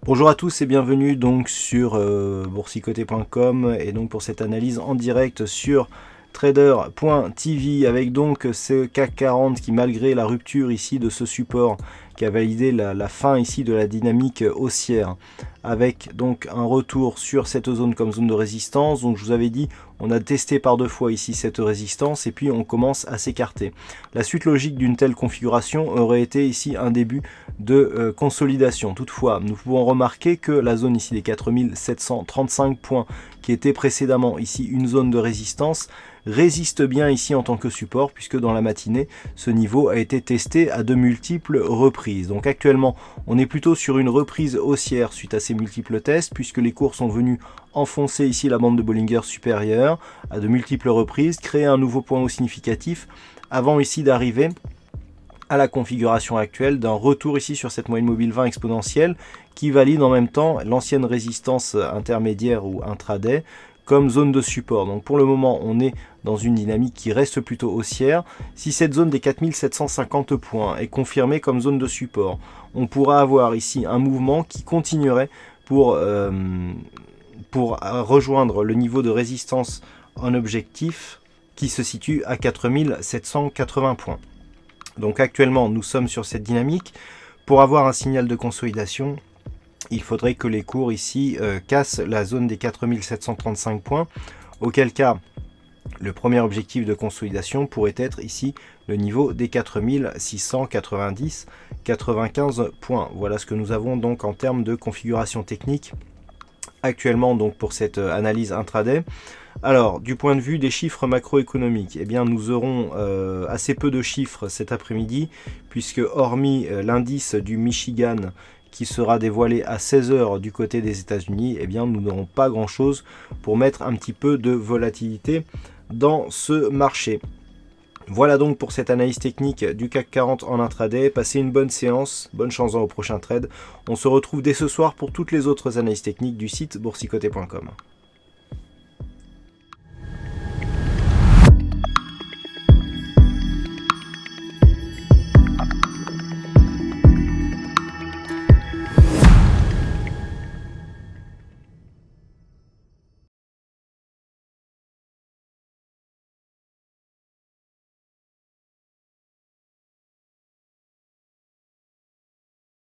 Bonjour à tous et bienvenue donc sur boursicoté.com et donc pour cette analyse en direct sur trader.tv avec donc ce CAC 40 qui, malgré la rupture ici de ce support qui a validé la fin ici de la dynamique haussière, avec donc un retour sur cette zone comme zone de résistance. Donc je vous avais dit, on a testé par deux fois ici cette résistance et puis on commence à s'écarter. La suite logique d'une telle configuration aurait été ici un début de consolidation. Toutefois, nous pouvons remarquer que la zone ici des 4735 points, qui était précédemment ici une zone de résistance, résiste bien ici en tant que support, puisque dans la matinée, ce niveau a été testé à de multiples reprises. Donc actuellement, on est plutôt sur une reprise haussière suite à ces multiples tests, puisque les cours sont venus enfoncer ici la bande de Bollinger supérieure à de multiples reprises, créer un nouveau point haut significatif, avant ici d'arriver à la configuration actuelle d'un retour ici sur cette moyenne mobile 20 exponentielle qui valide en même temps l'ancienne résistance intermédiaire ou intraday comme zone de support. Donc pour le moment, on est dans une dynamique qui reste plutôt haussière. Si cette zone des 4750 points est confirmée comme zone de support, on pourra avoir ici un mouvement qui continuerait pour rejoindre le niveau de résistance en objectif qui se situe à 4780 points. Donc actuellement, nous sommes sur cette dynamique. Pour avoir un signal de consolidation, il faudrait que les cours ici cassent la zone des 4735 points, auquel cas le premier objectif de consolidation pourrait être ici le niveau des 4690-95 points. Voilà ce que nous avons donc en termes de configuration technique actuellement donc pour cette analyse intraday. Alors, du point de vue des chiffres macroéconomiques, eh bien, nous aurons assez peu de chiffres cet après-midi, puisque hormis l'indice du Michigan qui sera dévoilé à 16 h du côté des États-Unis, eh bien, nous n'aurons pas grand-chose pour mettre un petit peu de volatilité dans ce marché. Voilà donc pour cette analyse technique du CAC 40 en intraday. Passez une bonne séance, bonne chance dans vos prochains trades. On se retrouve dès ce soir pour toutes les autres analyses techniques du site boursicoté.com.